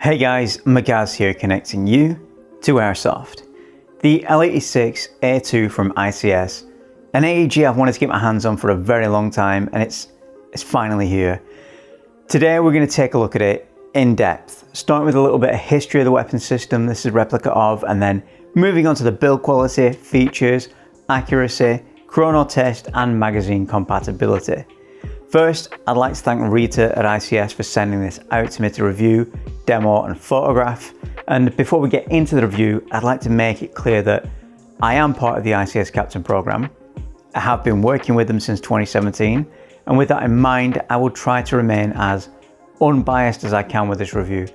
Hey guys, Magaz here connecting you to Airsoft. The L86A2 from ICS, an AEG I've wanted to get my hands on for a very long time, and it's finally here. Today we're going to take a look at it in depth, starting with a little bit of history of the weapon system this is a replica of, and then moving on to the build quality, features, accuracy, chrono test and magazine compatibility. First, I'd like to thank Rita at ICS for sending this out to me to review, demo and photograph. And before we get into the review, I'd like to make it clear that I am part of the ICS Captain Program. I have been working with them since 2017, and with that in mind, I will try to remain as unbiased as I can with this review.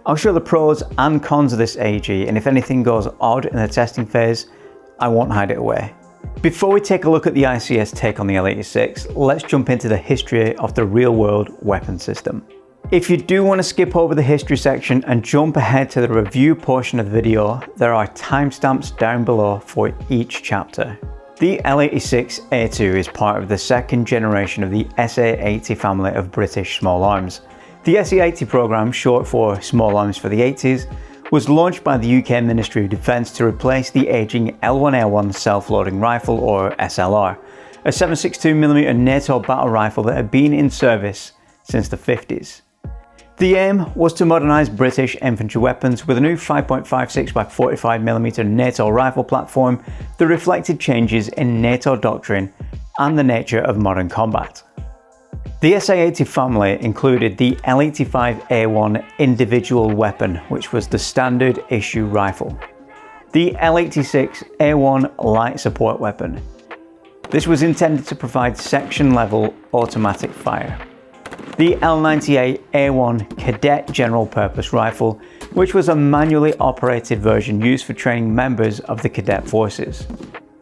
I'll show the pros and cons of this AEG, and if anything goes odd in the testing phase, I won't hide it away. Before we take a look at the ICS take on the L86, let's jump into the history of the real-world weapon system. If you do want to skip over the history section and jump ahead to the review portion of the video, there are timestamps down below for each chapter. The L86A2 is part of the second generation of the SA80 family of British small arms. The SA80 program, short for Small Arms for the 80s, was launched by the UK Ministry of Defence to replace the ageing L1A1 self-loading rifle, or SLR, a 7.62mm NATO battle rifle that had been in service since the 50s. The aim was to modernise British infantry weapons with a new 5.56x45mm NATO rifle platform that reflected changes in NATO doctrine and the nature of modern combat. The SA80 family included the L85A1 individual weapon, which was the standard issue rifle. The L86A1 light support weapon. This was intended to provide section level automatic fire. The L98A1 cadet general purpose rifle, which was a manually operated version used for training members of the cadet forces.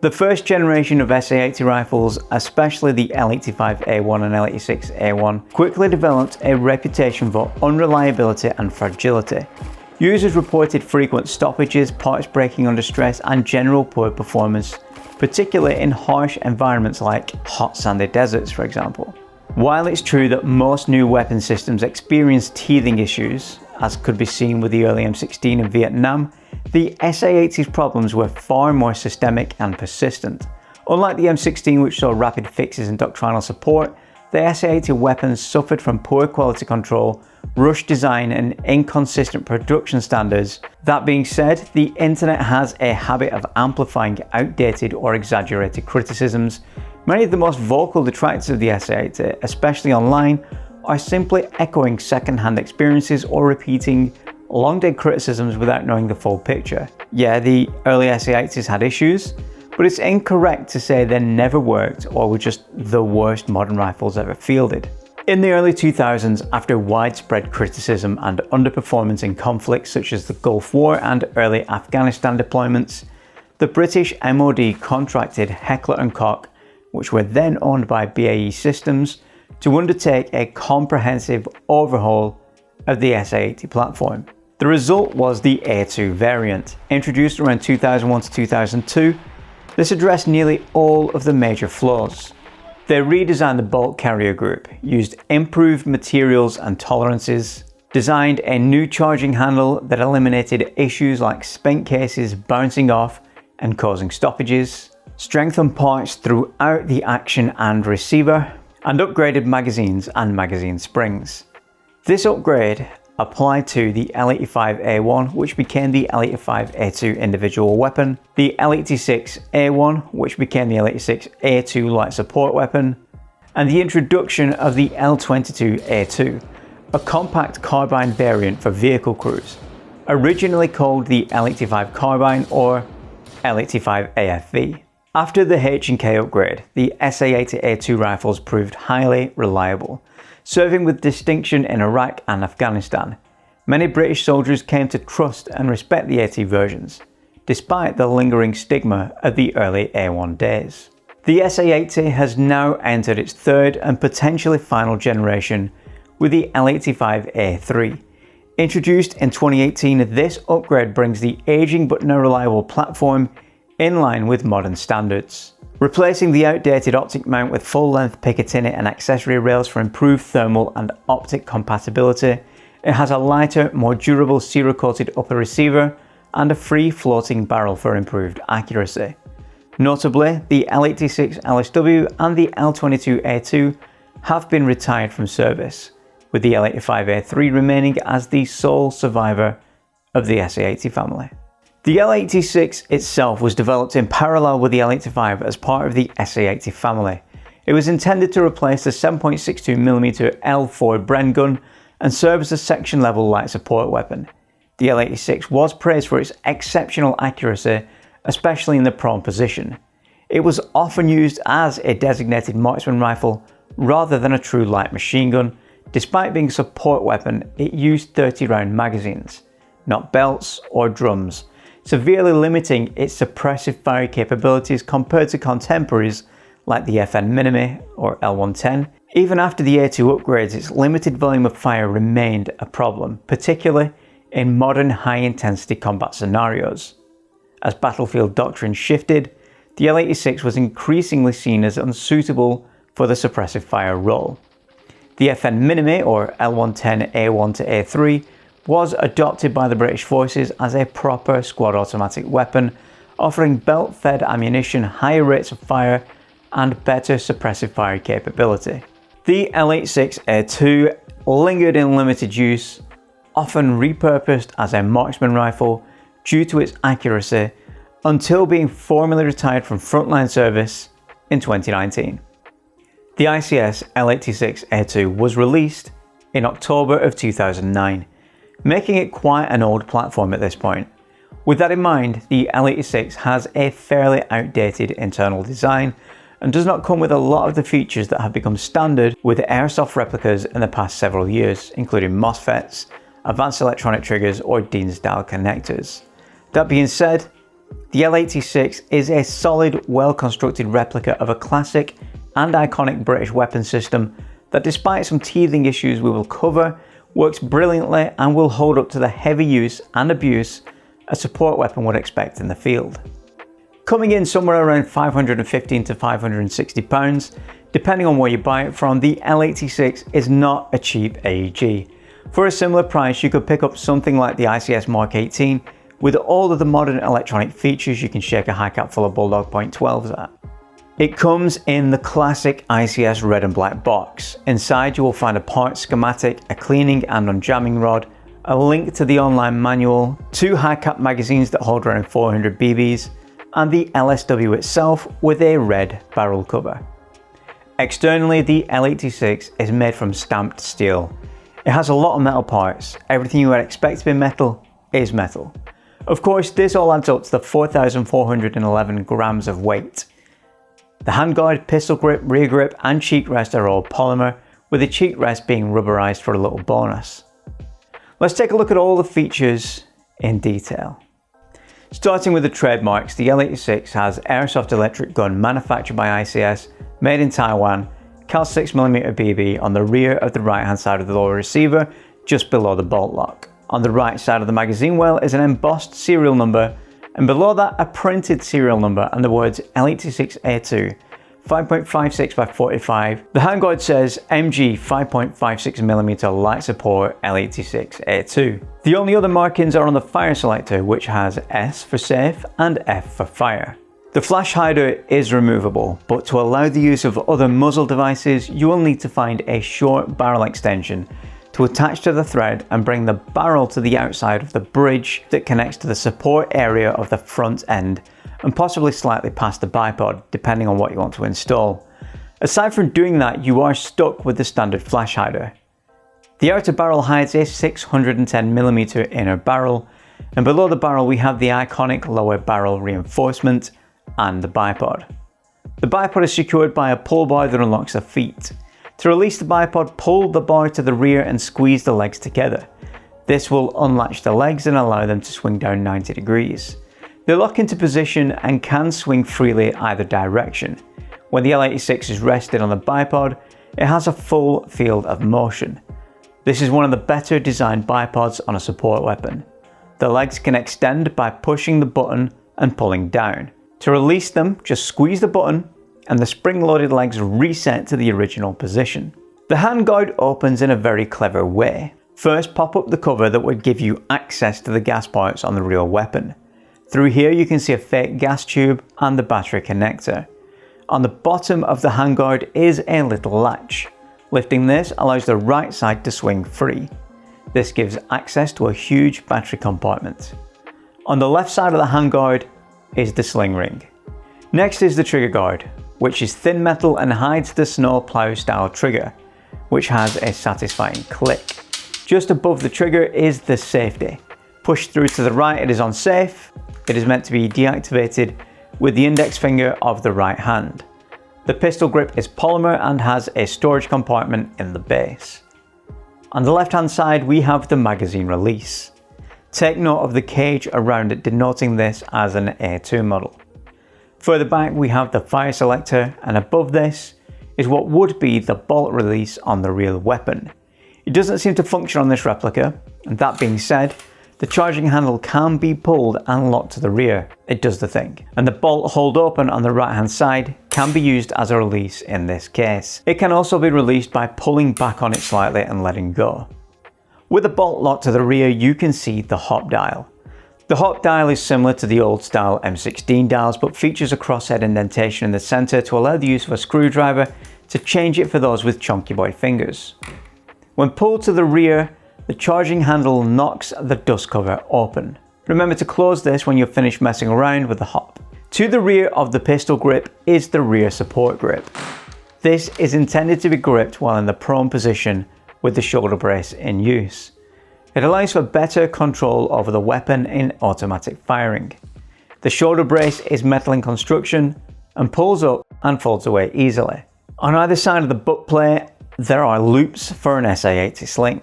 The first generation of SA80 rifles, especially the L85A1 and L86A1, quickly developed a reputation for unreliability and fragility. Users reported frequent stoppages, parts breaking under stress, and general poor performance, particularly in harsh environments like hot sandy deserts, for example. While it's true that most new weapon systems experience teething issues, as could be seen with the early M16 in Vietnam, the SA80's problems were far more systemic and persistent. Unlike the M16, which saw rapid fixes and doctrinal support, the SA80 weapons suffered from poor quality control, rushed design and inconsistent production standards. That being said, the internet has a habit of amplifying outdated or exaggerated criticisms. Many of the most vocal detractors of the SA80, especially online, are simply echoing second-hand experiences or repeating long-dead criticisms without knowing the full picture. Yeah, the early SA80s had issues, but it's incorrect to say they never worked or were just the worst modern rifles ever fielded. In the early 2000s, after widespread criticism and underperformance in conflicts such as the Gulf War and early Afghanistan deployments, the British MOD contracted Heckler & Koch, which were then owned by BAE Systems, to undertake a comprehensive overhaul of the SA80 platform. The result was the A2 variant. Introduced around 2001 to 2002, this addressed nearly all of the major flaws. They redesigned the bolt carrier group, used improved materials and tolerances, designed a new charging handle that eliminated issues like spent cases bouncing off and causing stoppages, strengthened parts throughout the action and receiver, and upgraded magazines and magazine springs. This upgrade applied to the L85A1, which became the L85A2 individual weapon, the L86A1, which became the L86A2 light support weapon, and the introduction of the L22A2, a compact carbine variant for vehicle crews, originally called the L85 carbine or L85 AFV. After the H&K upgrade, the SA80A2 rifles proved highly reliable, serving with distinction in Iraq and Afghanistan. Many British soldiers came to trust and respect the AT versions, despite the lingering stigma of the early A1 days. The SA80 has now entered its third and potentially final generation with the L85A3. Introduced in 2018, this upgrade brings the aging but now reliable platform in line with modern standards. Replacing the outdated optic mount with full-length Picatinny and accessory rails for improved thermal and optic compatibility, It has a lighter, more durable cerakoted upper receiver and a free floating barrel for improved accuracy. Notably, the L86 LSW and the L22A2 have been retired from service, with the L85A3 remaining as the sole survivor of the SA80 family. The L86 itself was developed in parallel with the L85 as part of the SA80 family. It was intended to replace the 7.62mm L4 Bren gun and serve as a section level light support weapon. The L86 was praised for its exceptional accuracy, especially in the prone position. It was often used as a designated marksman rifle rather than a true light machine gun. Despite being a support weapon, it used 30-round magazines, not belts or drums, severely limiting its suppressive fire capabilities compared to contemporaries like the FN Minimi or L110. Even after the A2 upgrades, its limited volume of fire remained a problem, particularly in modern high-intensity combat scenarios. As battlefield doctrine shifted, the L86 was increasingly seen as unsuitable for the suppressive fire role. The FN Minimi or L110 A1 to A3 was adopted by the British forces as a proper squad automatic weapon, offering belt-fed ammunition, higher rates of fire, and better suppressive fire capability. The L86A2 lingered in limited use, often repurposed as a marksman rifle due to its accuracy, until being formally retired from frontline service in 2019. The ICS L86A2 was released in October of 2009, making it quite an old platform at this point. With that in mind, the L86 has a fairly outdated internal design and does not come with a lot of the features that have become standard with Airsoft replicas in the past several years, including MOSFETs, advanced electronic triggers, or DIN-style connectors. That being said, the L86 is a solid, well-constructed replica of a classic and iconic British weapon system that, despite some teething issues we will cover, works brilliantly and will hold up to the heavy use and abuse a support weapon would expect in the field. Coming in somewhere around £515 to £560, depending on where you buy it from, the L86 is not a cheap AEG. For a similar price, you could pick up something like the ICS Mark 18 with all of the modern electronic features you can shake a Hicap full of Bulldog .12s at. It comes in the classic ICS red and black box. Inside you will find a part schematic, a cleaning and unjamming rod, a link to the online manual, 2 Hicap magazines that hold around 400 BBs, and the LSW itself with a red barrel cover. Externally, the L86 is made from stamped steel. It has a lot of metal parts. Everything you would expect to be metal is metal. Of course, this all adds up to the 4,411 grams of weight. The handguard, pistol grip, rear grip, and cheek rest are all polymer, with the cheek rest being rubberized for a little bonus. Let's take a look at all the features in detail. Starting with the trademarks, the L86 has Airsoft electric gun manufactured by ICS, made in Taiwan, Cal 6mm BB on the rear of the right hand side of the lower receiver, just below the bolt lock. On the right side of the magazine well is an embossed serial number, and below that a printed serial number and the words L86A2, 5.56 by 45. The handguard says MG 5.56mm light support L86A2. The only other markings are on the fire selector, which has S for safe and F for fire. The flash hider is removable, but to allow the use of other muzzle devices, you will need to find a short barrel extension to attach to the thread and bring the barrel to the outside of the bridge that connects to the support area of the front end, and possibly slightly past the bipod, depending on what you want to install. Aside from doing that, you are stuck with the standard flash hider. The outer barrel hides a 610mm inner barrel, and below the barrel we have the iconic lower barrel reinforcement and the bipod. The bipod is secured by a pull bar that unlocks the feet. To release the bipod, pull the bar to the rear and squeeze the legs together. This will unlatch the legs and allow them to swing down 90 degrees. They lock into position and can swing freely either direction. When the L86 is rested on the bipod, it has a full field of motion. This is one of the better designed bipods on a support weapon. The legs can extend by pushing the button and pulling down. To release them, just squeeze the button and the spring-loaded legs reset to the original position. The handguard opens in a very clever way. First, pop up the cover that would give you access to the gas ports on the real weapon. Through here you can see a fake gas tube and the battery connector. On the bottom of the handguard is a little latch. Lifting this allows the right side to swing free. This gives access to a huge battery compartment. On the left side of the handguard is the sling ring. Next is the trigger guard, which is thin metal and hides the snow plow style trigger, which has a satisfying click. Just above the trigger is the safety. Pushed through to the right, it is on safe. It is meant to be deactivated with the index finger of the right hand. The pistol grip is polymer and has a storage compartment in the base. On the left hand side we have the magazine release. Take note of the cage around it, denoting this as an A2 model. Further back we have the fire selector, and above this is what would be the bolt release on the real weapon. It doesn't seem to function on this replica, and that being said, the charging handle can be pulled and locked to the rear. It does the thing. And the bolt hold open on the right hand side can be used as a release in this case. It can also be released by pulling back on it slightly and letting go. With the bolt locked to the rear, you can see the hop dial. The hop dial is similar to the old style M16 dials, but features a crosshead indentation in the center to allow the use of a screwdriver to change it for those with chunky boy fingers. When pulled to the rear, the charging handle knocks the dust cover open. Remember to close this when you're finished messing around with the hop. To the rear of the pistol grip is the rear support grip. This is intended to be gripped while in the prone position with the shoulder brace in use. It allows for better control over the weapon in automatic firing. The shoulder brace is metal in construction and pulls up and folds away easily. On either side of the butt plate, there are loops for an SA80 sling.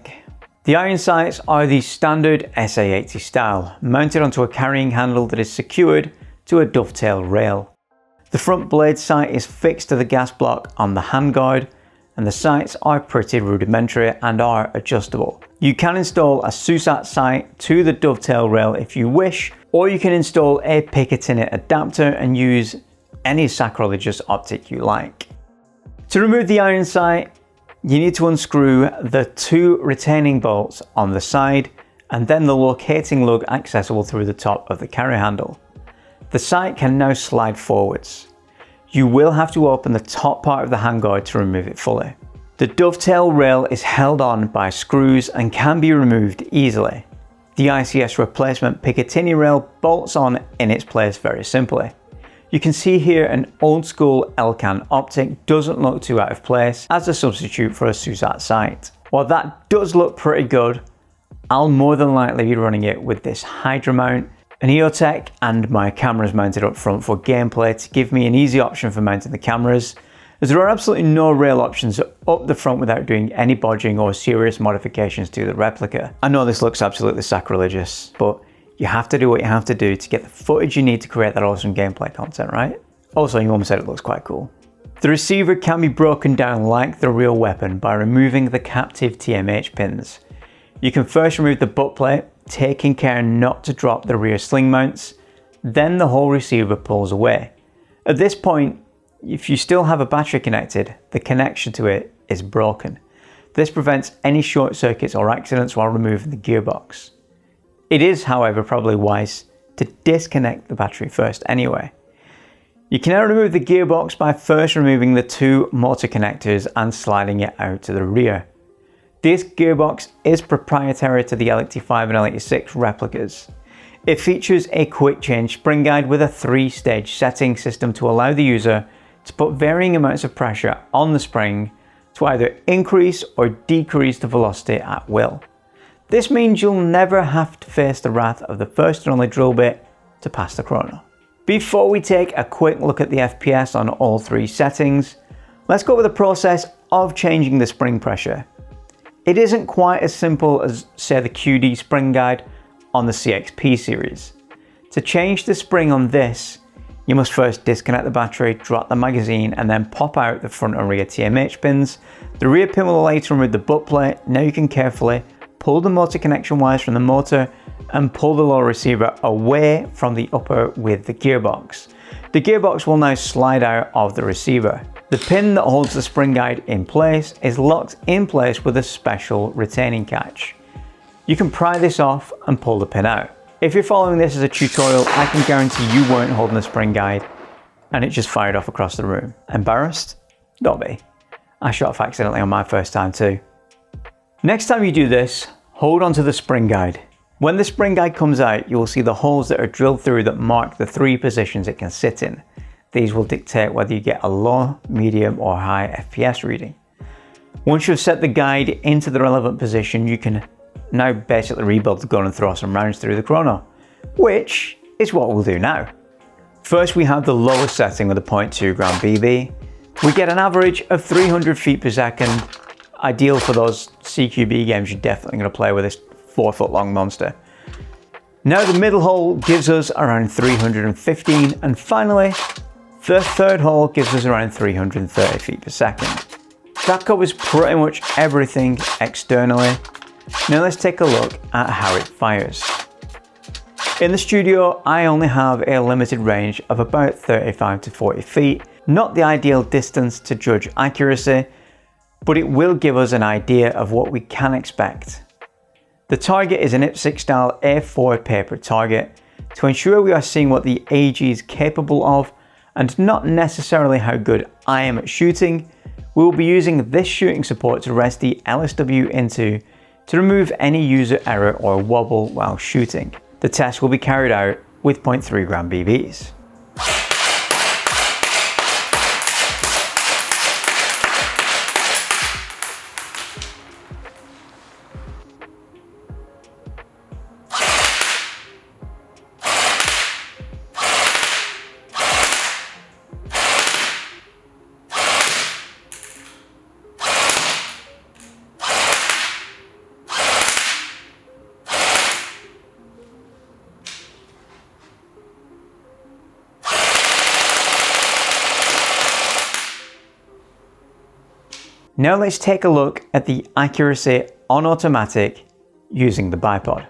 The iron sights are the standard SA80 style, mounted onto a carrying handle that is secured to a dovetail rail. The front blade sight is fixed to the gas block on the handguard, and the sights are pretty rudimentary and are adjustable. You can install a SUSAT sight to the dovetail rail if you wish, or you can install a Picatinny adapter and use any sacrilegious optic you like. To remove the iron sight, you need to unscrew the two retaining bolts on the side and then the locating lug accessible through the top of the carry handle. The sight can now slide forwards. You will have to open the top part of the handguard to remove it fully. The dovetail rail is held on by screws and can be removed easily. The ICS replacement Picatinny rail bolts on in its place very simply. You can see here an old school Elcan optic doesn't look too out of place as a substitute for a SUSAT sight. While that does look pretty good, I'll more than likely be running it with this Hydra mount, an EOTech, and my cameras mounted up front for gameplay to give me an easy option for mounting the cameras, as there are absolutely no rail options up the front without doing any bodging or serious modifications to the replica. I know this looks absolutely sacrilegious, but you have to do what you have to do to get the footage you need to create that awesome gameplay content, right? Also, your mum said it looks quite cool. The receiver can be broken down like the real weapon by removing the captive TMH pins. You can first remove the butt plate, taking care not to drop the rear sling mounts, then the whole receiver pulls away. At this point, if you still have a battery connected, the connection to it is broken. This prevents any short circuits or accidents while removing the gearbox. It is, however, probably wise to disconnect the battery first anyway. You can now remove the gearbox by first removing the two motor connectors and sliding it out to the rear. This gearbox is proprietary to the L85 and L86 replicas. It features a quick change spring guide with a 3-stage setting system to allow the user to put varying amounts of pressure on the spring to either increase or decrease the velocity at will. This means you'll never have to face the wrath of the first and only drill bit to pass the chrono. Before we take a quick look at the FPS on all three settings, let's go over the process of changing the spring pressure. It isn't quite as simple as, say, the QD spring guide on the CXP series. To change the spring on this, you must first disconnect the battery, drop the magazine, and then pop out the front and rear TMH pins. The rear pin will allow you to remove the butt plate. Now you can carefully pull the motor connection wires from the motor and pull the lower receiver away from the upper with the gearbox. The gearbox will now slide out of the receiver. The pin that holds the spring guide in place is locked in place with a special retaining catch. You can pry this off and pull the pin out. If you're following this as a tutorial, I can guarantee you weren't holding the spring guide and it just fired off across the room. Embarrassed? Don't be. I shot off accidentally on my first time too. Next time you do this, hold onto the spring guide. When the spring guide comes out, you will see the holes that are drilled through that mark the 3 positions it can sit in. These will dictate whether you get a low, medium or high FPS reading. Once you've set the guide into the relevant position, you can now basically rebuild the gun and throw some rounds through the Chrono, which is what we'll do now. First, we have the lowest setting with a 0.2 gram BB. We get an average of 300 feet per second. Ideal for those CQB games you're definitely going to play with this 4-foot long monster. Now the middle hole gives us around 315, and finally the third hole gives us around 330 feet per second. That covers pretty much everything externally. Now let's take a look at how it fires. In the studio, I only have a limited range of about 35 to 40 feet, not the ideal distance to judge accuracy, but it will give us an idea of what we can expect. The target is an IPSC style A4 paper target to ensure we are seeing what the AG is capable of and not necessarily how good I am at shooting. We will be using this shooting support to rest the LSW into to remove any user error or wobble while shooting. The test will be carried out with 0.3 gram BBs. Now let's take a look at the accuracy on automatic using the bipod.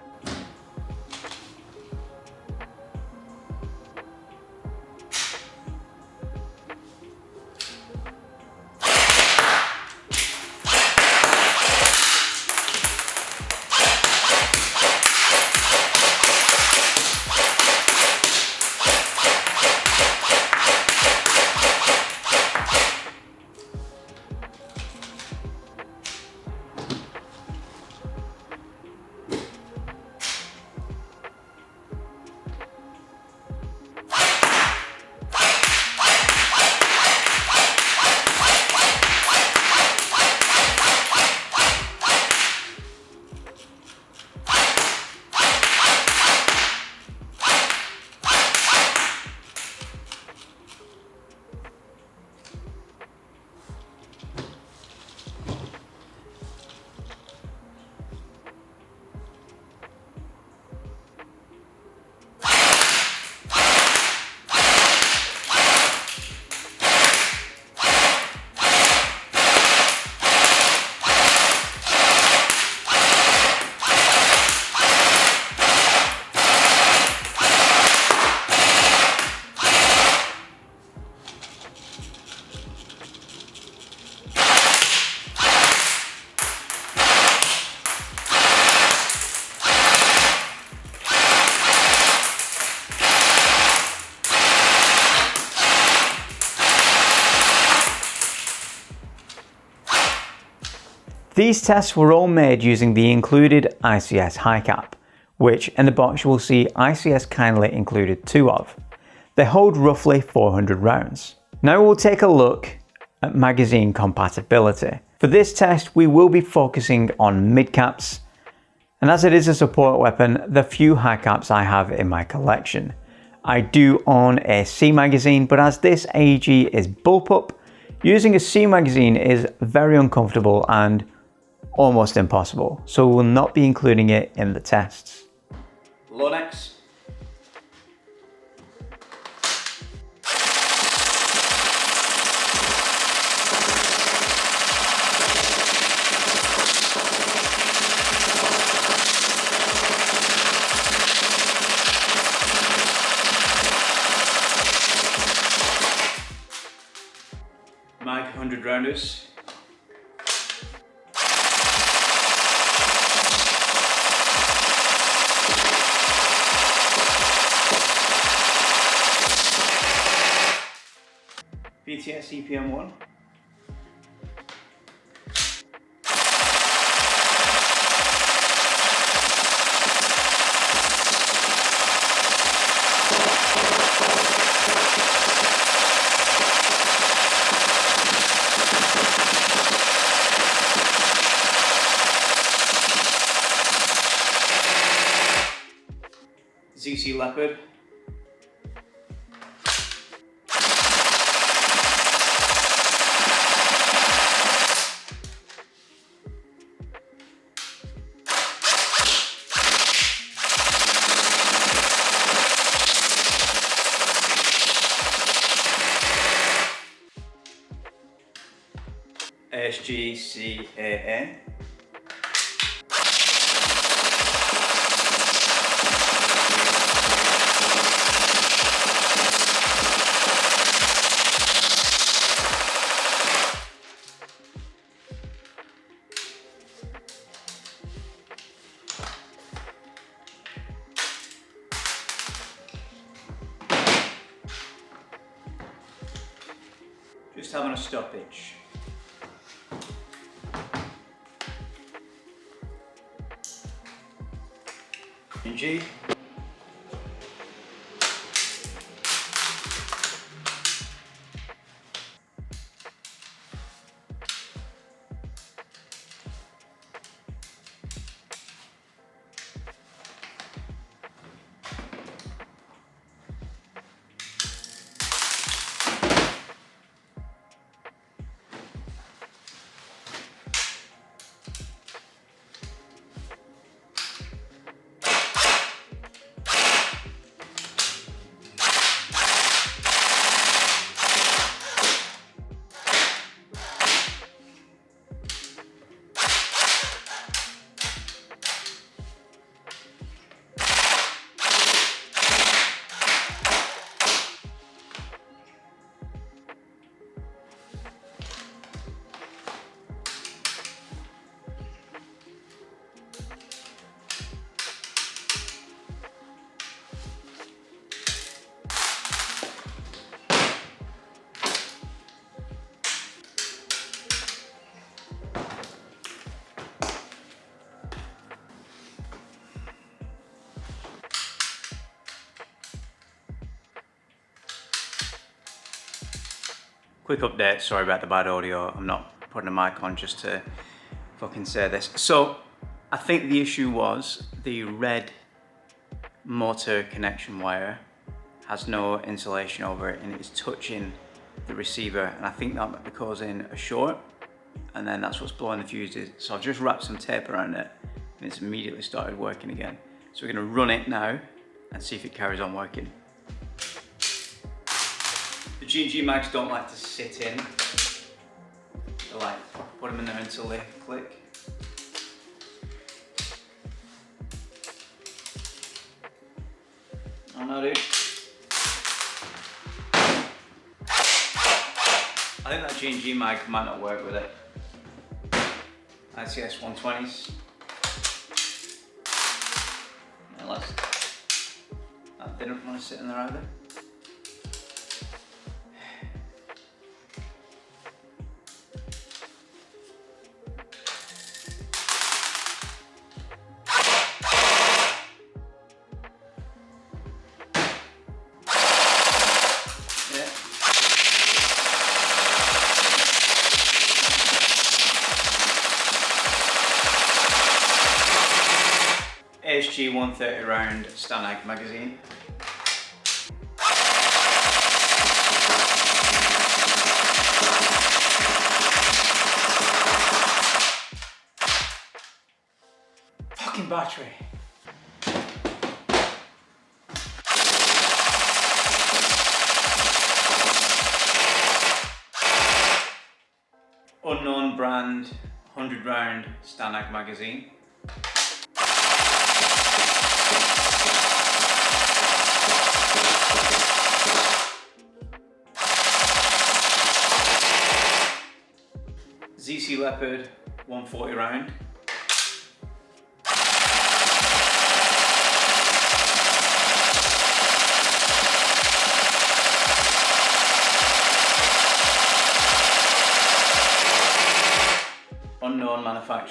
These tests were all made using the included ICS Hicap, which in the box you will see ICS kindly included 2 of. They hold roughly 400 rounds. Now we'll take a look at magazine compatibility. For this test we will be focusing on mid-caps, and as it is a support weapon, the few high caps I have in my collection. I do own a C magazine, but as this AEG is bullpup, using a C magazine is very uncomfortable and almost impossible, so we will not be including it in the tests. Lonex. Mag 100 rounders. UTS EPM1. ZC Leopard. CAA. Just having a stoppage. G. Quick update, sorry about the bad audio. I'm not putting a mic on just to fucking say this. So, I think the issue was the red motor connection wire has no insulation over it and it's touching the receiver, and I think that might be causing a short, and then that's what's blowing the fuses. So I've just wrapped some tape around it and it's immediately started working again. So we're going to run it now and see if it carries on working. The G&G mags don't like to sit in. They like put them in there until they click. Oh no, dude. I think that G&G mag might not work with it. ICS 120s. Unless that didn't want to sit in there either. ASG 130 round STANAG magazine. Fucking battery. Unknown brand 100 round STANAG magazine. ZC Leopard 140 round.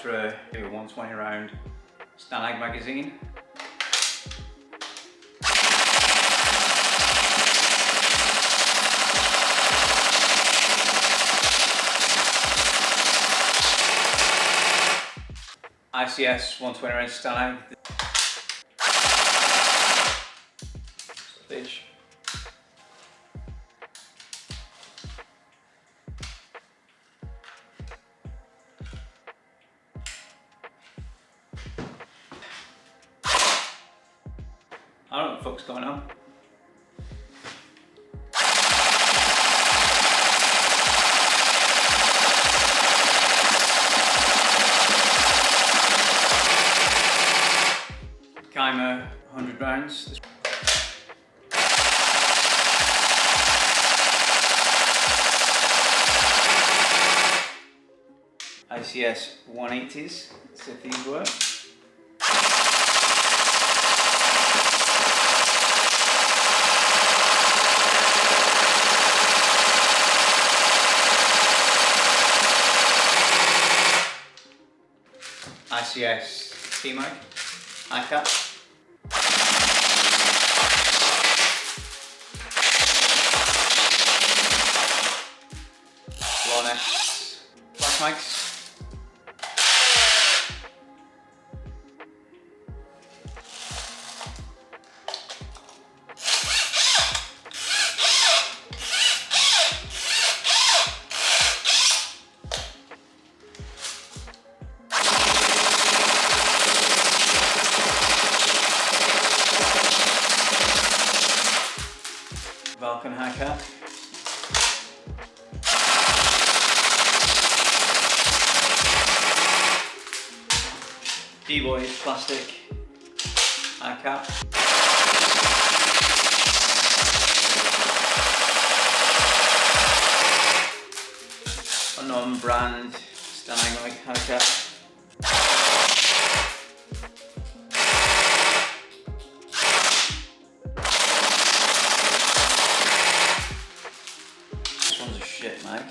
manufacturer, a 120 round STANAG magazine. ICS 120 round STANAG. Bitch. I don't know what the fuck's going on. CYMA 100 rounds. ICS 180s, let's see if these work. ICS TMag Hicap. Lonex mags. Valken Hicap. Dboys plastic Hicap. Unknown brand STANAG Hicap. Shit, Mag.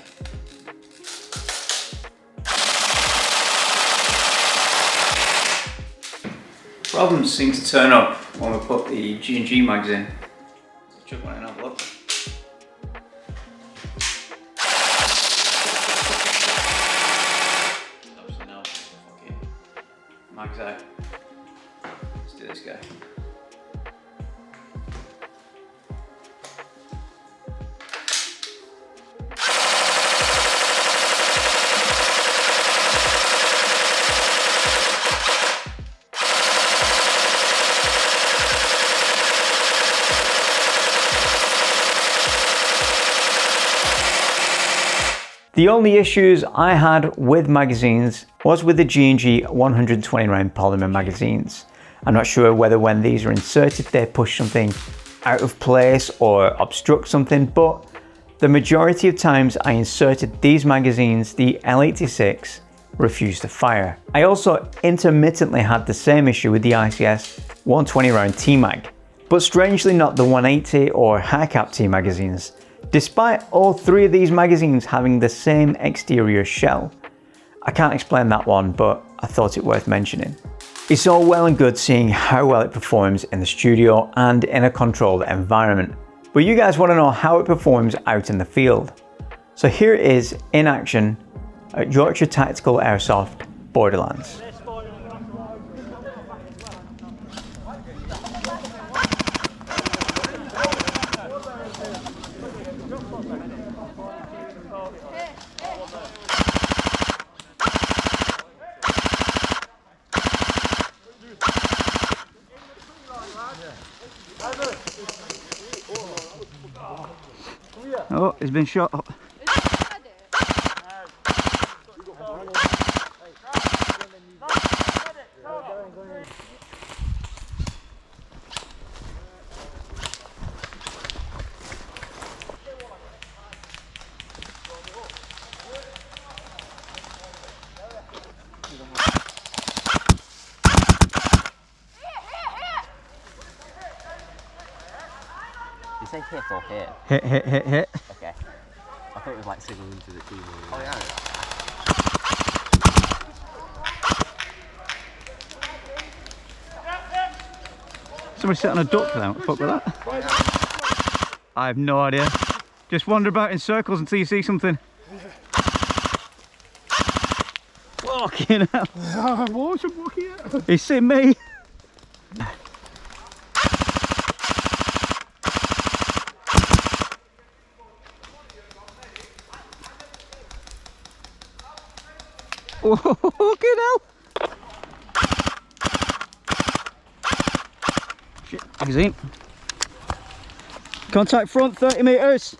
Problems seem to turn up when we put the G&G mags in. Let's chuck one in and have a look. Obviously no. Okay. Mags out. Let's do this guy. The only issues I had with magazines was with the G&G 120 round polymer magazines. I'm not sure whether when these are inserted they push something out of place or obstruct something, but the majority of times I inserted these magazines, the L86 refused to fire. I also intermittently had the same issue with the ICS 120 round TMag, but strangely not the 180 or Hicap T magazines, despite all three of these magazines having the same exterior shell. I can't explain that one, but I thought it worth mentioning. It's all well and good seeing how well it performs in the studio and in a controlled environment, but you guys want to know how it performs out in the field. So here it is in action at Yorkshire Tactical Airsoft Borderlands. Oh, he's been shot. You say hit or hit? Hit. Okay. I thought it was like signaling to the team. Oh yeah. Somebody sat on a duck there. What the fuck was that? I have no idea. Just wander about in circles until you see something. Fucking hell. I'm awesome, looking at it. He's seen me. Oh, fucking hell. Shit, magazine. Contact front, 30 metres.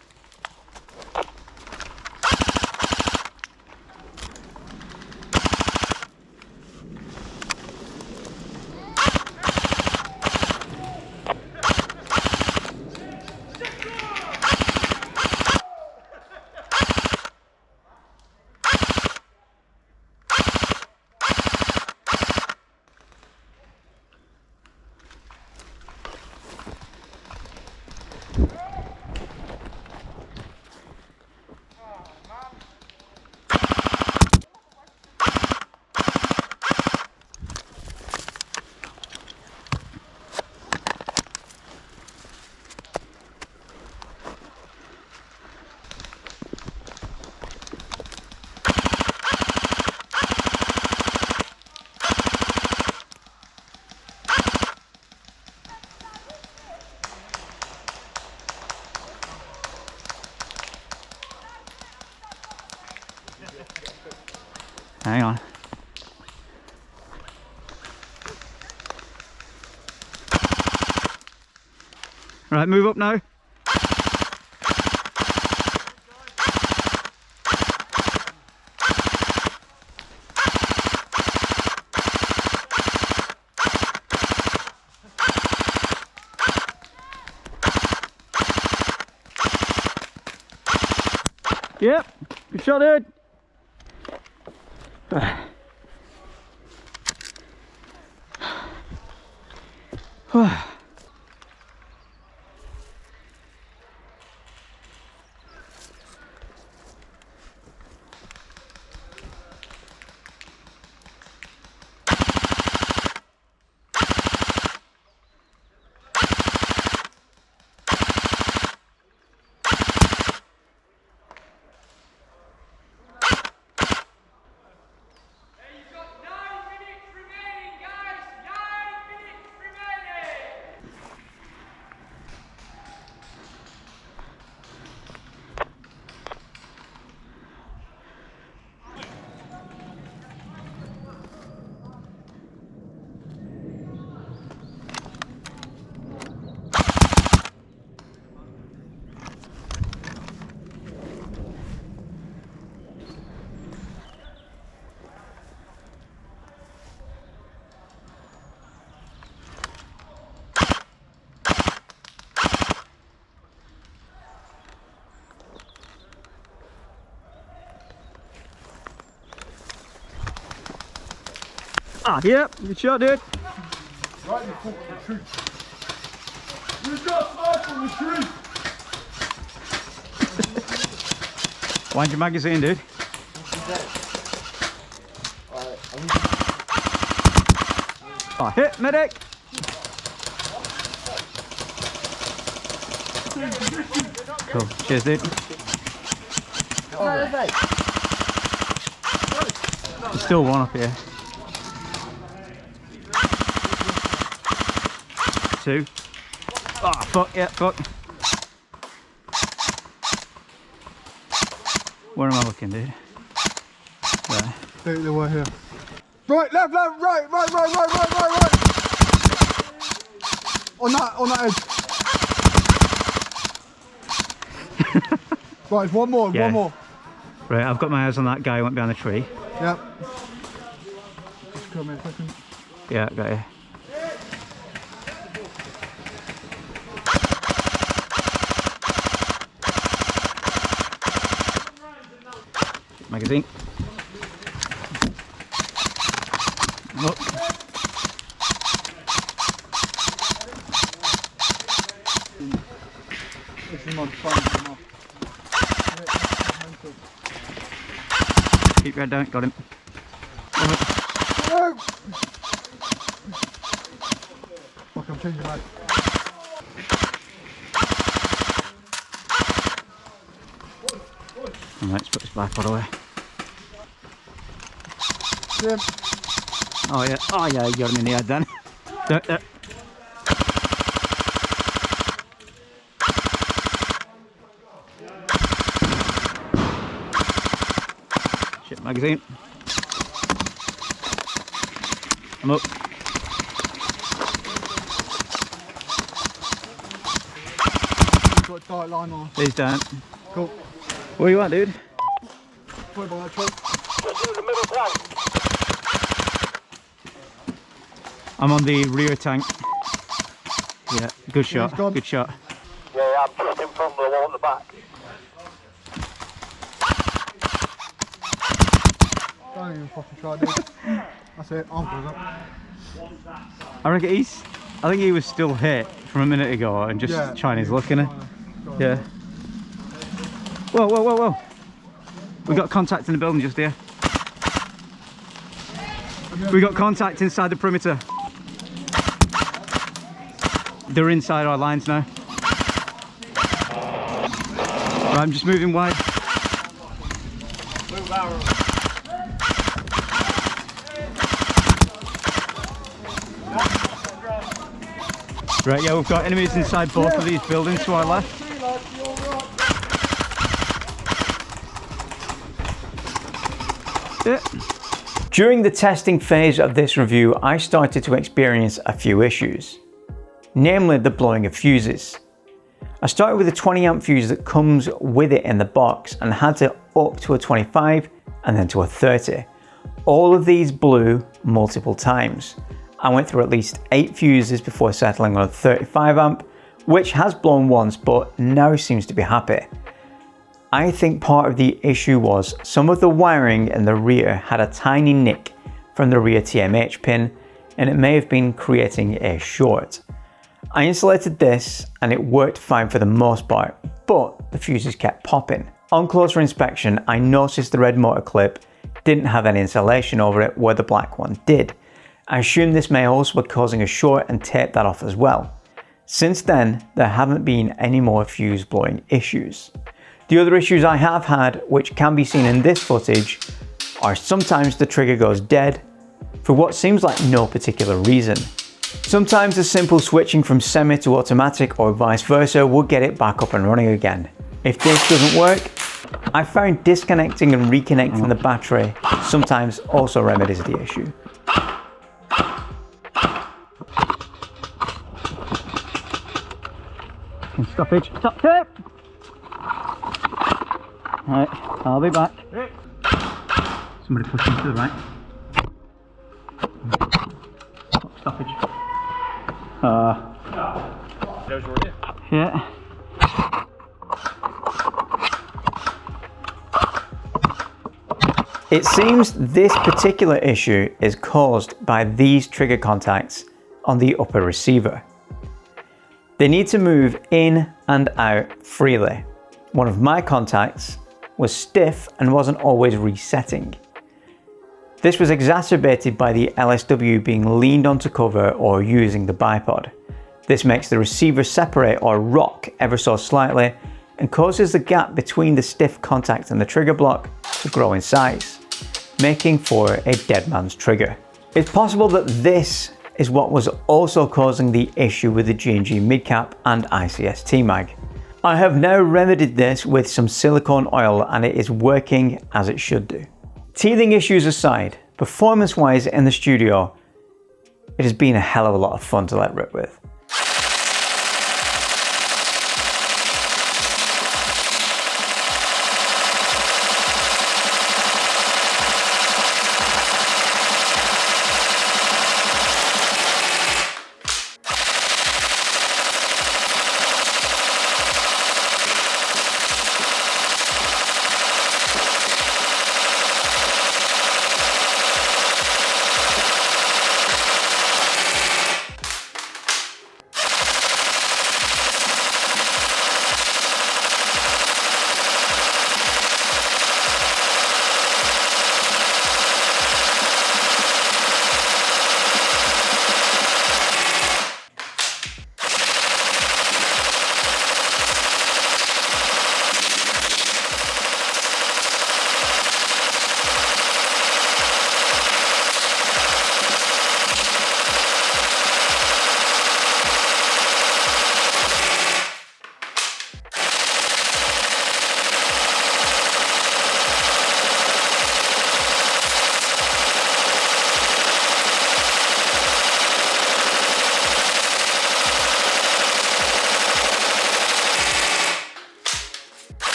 Hang on. Right, move up now. Yep, good shot, dude. Ah, yep, good shot, dude. Right in the front of the tree. We've got sniper on the tree. Wind your magazine, dude. Oh, hit, medic! Cool, cheers, dude. There's still one up here. Two. Oh, fuck, yeah, fuck. Where am I looking, dude? There. They're way here. Right, left, left, right. On that edge. Right, one more, Yeah. one more. Right, I've got my eyes on that guy who went behind the tree. Yep. Just come here a second. Yeah, I got you. Magazine. Look. This is my phone. Keep your head down, got him. No! Fucking change your mag. Let's put this bipod away. Jim. Oh yeah, you got him in the head then. There. Shit magazine. I'm up. You've got a dark line on. Please don't. Cool. Where you at, dude? Put it by that tree. I'm on the rear tank. Yeah, good shot, gone. good shot. Yeah, I'm just in front of the wall at the back. Don't even fucking try, dude. That's it, I'm good. I think he was still hit from a minute ago and just trying his luck, innit? Yeah. Whoa, whoa, whoa, whoa. We got contact in the building just here. We got contact inside the perimeter. They're inside our lines now. Right, I'm just moving wide. Right, yeah, we've got enemies inside both of these buildings to our left. Yeah. During the testing phase of this review, I started to experience a few issues, namely the blowing of fuses. I started with a 20 amp fuse that comes with it in the box and had to up to a 25 and then to a 30. All of these blew multiple times. I went through at least 8 fuses before settling on a 35 amp, which has blown once but now seems to be happy. I think part of the issue was some of the wiring in the rear had a tiny nick from the rear TMH pin and it may have been creating a short. I insulated this and it worked fine for the most part, but the fuses kept popping. On closer inspection, I noticed the red motor clip didn't have any insulation over it where the black one did. I assume this may also be causing a short and taped that off as well. Since then, there haven't been any more fuse blowing issues. The other issues I have had, which can be seen in this footage, are sometimes the trigger goes dead for what seems like no particular reason. Sometimes the simple switching from semi to automatic or vice versa will get it back up and running again. If this doesn't work, I found disconnecting and reconnecting the battery sometimes also remedies the issue. Stoppage. Stop tape! Alright, I'll be back. Somebody pushing to the right. Stoppage. Yeah. It seems this particular issue is caused by these trigger contacts on the upper receiver. They need to move in and out freely. One of my contacts was stiff and wasn't always resetting. This was exacerbated by the LSW being leaned onto cover or using the bipod. This makes the receiver separate or rock ever so slightly and causes the gap between the stiff contact and the trigger block to grow in size, making for a dead man's trigger. It's possible that this is what was also causing the issue with the G&G midcap and ICS TMag. I have now remedied this with some silicone oil and it is working as it should do. Teething issues aside, performance-wise in the studio, it has been a hell of a lot of fun to let rip with.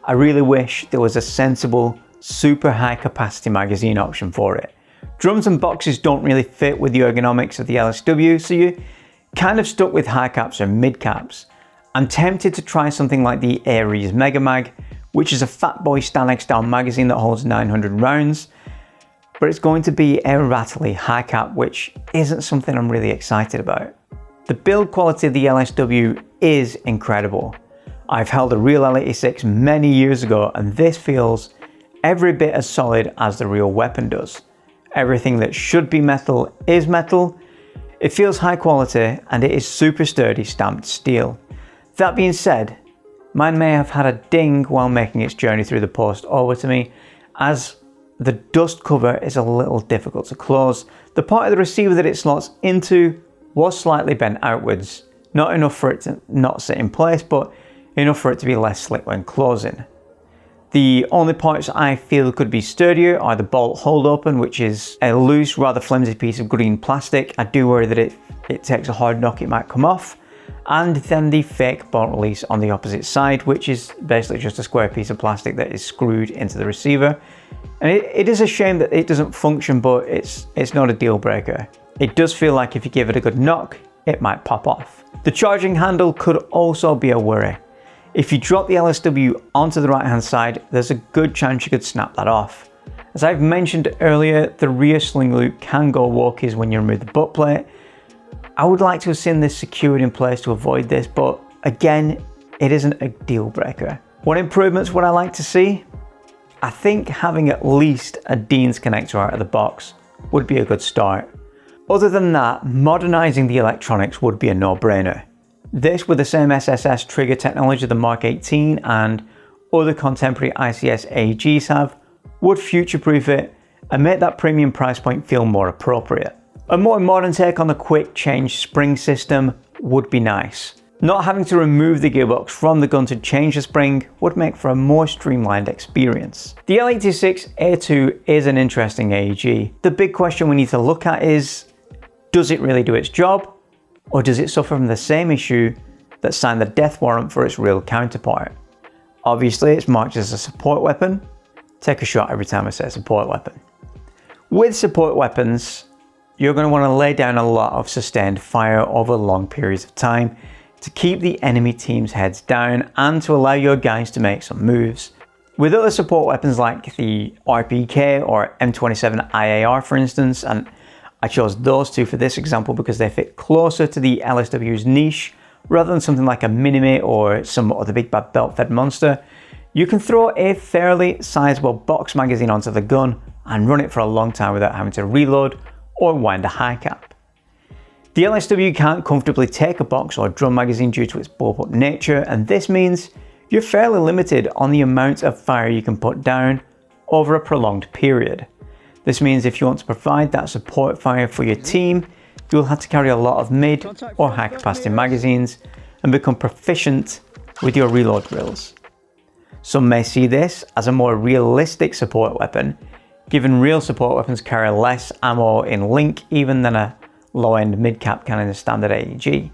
I really wish there was a sensible, super high capacity magazine option for it. Drums and boxes don't really fit with the ergonomics of the LSW, so you're kind of stuck with high caps or mid caps. I'm tempted to try something like the Aries Mega Mag, which is a fat boy STANAG style magazine that holds 900 rounds, but it's going to be a rattly high cap, which isn't something I'm really excited about. The build quality of the LSW is incredible. I've held a real L86 many years ago, and this feels every bit as solid as the real weapon does. Everything that should be metal is metal. It feels high quality, and it is super sturdy stamped steel. That being said, mine may have had a ding while making its journey through the post over to me, as the dust cover is a little difficult to close. The part of the receiver that it slots into was slightly bent outwards, not enough for it to not sit in place, but enough for it to be less slick when closing. The only parts I feel could be sturdier are the bolt hold open, which is a loose, rather flimsy piece of green plastic. I do worry that it takes a hard knock, it might come off. And then the fake bolt release on the opposite side, which is basically just a square piece of plastic that is screwed into the receiver. And it is a shame that it doesn't function, but it's not a deal breaker. It does feel like if you give it a good knock, it might pop off. The charging handle could also be a worry. If you drop the LSW onto the right hand side, there's a good chance you could snap that off. As I've mentioned earlier, the rear sling loop can go walkies when you remove the butt plate. I would like to have seen this secured in place to avoid this, but again, it isn't a deal breaker. What improvements would I like to see? I think having at least a Dean's connector out of the box would be a good start. Other than that, modernizing the electronics would be a no-brainer. This, with the same SSS trigger technology the Mark 18 and other contemporary ICS AGs have, would future-proof it and make that premium price point feel more appropriate. A more modern take on the quick change spring system would be nice. Not having to remove the gearbox from the gun to change the spring would make for a more streamlined experience. The L86A2 is an interesting AEG. The big question we need to look at is, does it really do its job? Or does it suffer from the same issue that signed the death warrant for its real counterpart? Obviously, it's marked as a support weapon. Take a shot every time I say support weapon. With support weapons, you're going to want to lay down a lot of sustained fire over long periods of time to keep the enemy team's heads down and to allow your guys to make some moves. With other support weapons like the RPK or M27 IAR for instance, and I chose those two for this example because they fit closer to the LSW's niche rather than something like a Minimate or some other big bad belt-fed monster. You can throw a fairly sizable box magazine onto the gun and run it for a long time without having to reload or wind a high cap. The LSW can't comfortably take a box or drum magazine due to its bullpup nature, and this means you're fairly limited on the amount of fire you can put down over a prolonged period. This means if you want to provide that support fire for your team, you'll have to carry a lot of mid or high capacity magazines and become proficient with your reload drills. Some may see this as a more realistic support weapon, given real support weapons carry less ammo in link even than a low-end mid-cap can in a standard AEG.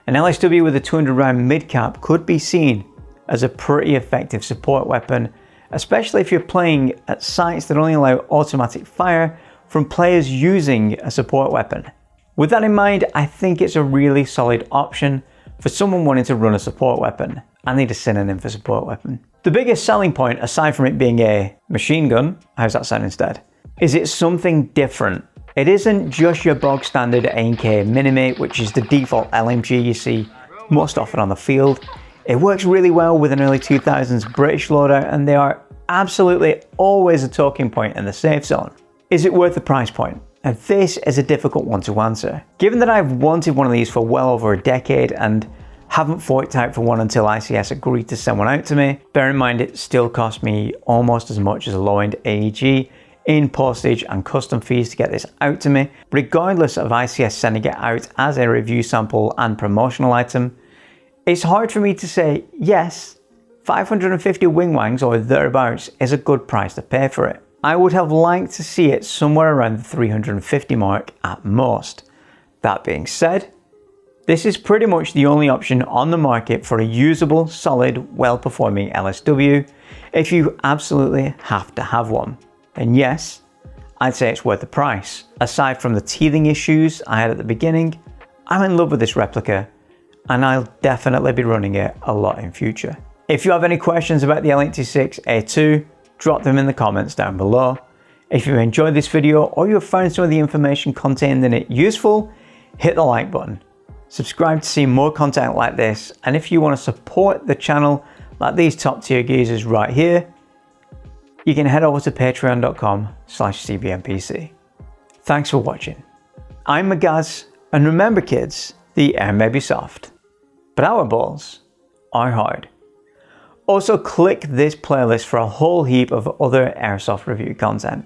An LSW with a 200 round mid-cap could be seen as a pretty effective support weapon, especially if you're playing at sites that only allow automatic fire from players using a support weapon. With that in mind, I think it's a really solid option for someone wanting to run a support weapon. I need a synonym for support weapon. The biggest selling point, aside from it being a machine gun, how's that sound instead, is it's something different. It isn't just your bog standard A&K Minimate, which is the default LMG you see most often on the field. It works really well with an early 2000s British loadout, and they are absolutely always a talking point in the safe zone. Is it worth the price point? Now this is a difficult one to answer. Given that I've wanted one of these for well over a decade and haven't forked out for one until ICS agreed to send one out to me, bear in mind it still cost me almost as much as a low-end AEG in postage and custom fees to get this out to me. Regardless of ICS sending it out as a review sample and promotional item, it's hard for me to say, yes, 550 wing wangs or thereabouts is a good price to pay for it. I would have liked to see it somewhere around the 350 mark at most. That being said, This is pretty much the only option on the market for a usable, solid, well-performing LSW if you absolutely have to have one. And yes, I'd say it's worth the price. Aside from the teething issues I had at the beginning, I'm in love with this replica and I'll definitely be running it a lot in future. If you have any questions about the L86A2, drop them in the comments down below. If you enjoyed this video or you have found some of the information contained in it useful, hit the like button. Subscribe to see more content like this, and if you want to support the channel like these top tier geezers right here, you can head over to patreon.com/cbmpc. Thanks for watching. I'm Magaz, and remember kids, the air may be soft, but our balls are hard. Also click this playlist for a whole heap of other Airsoft review content.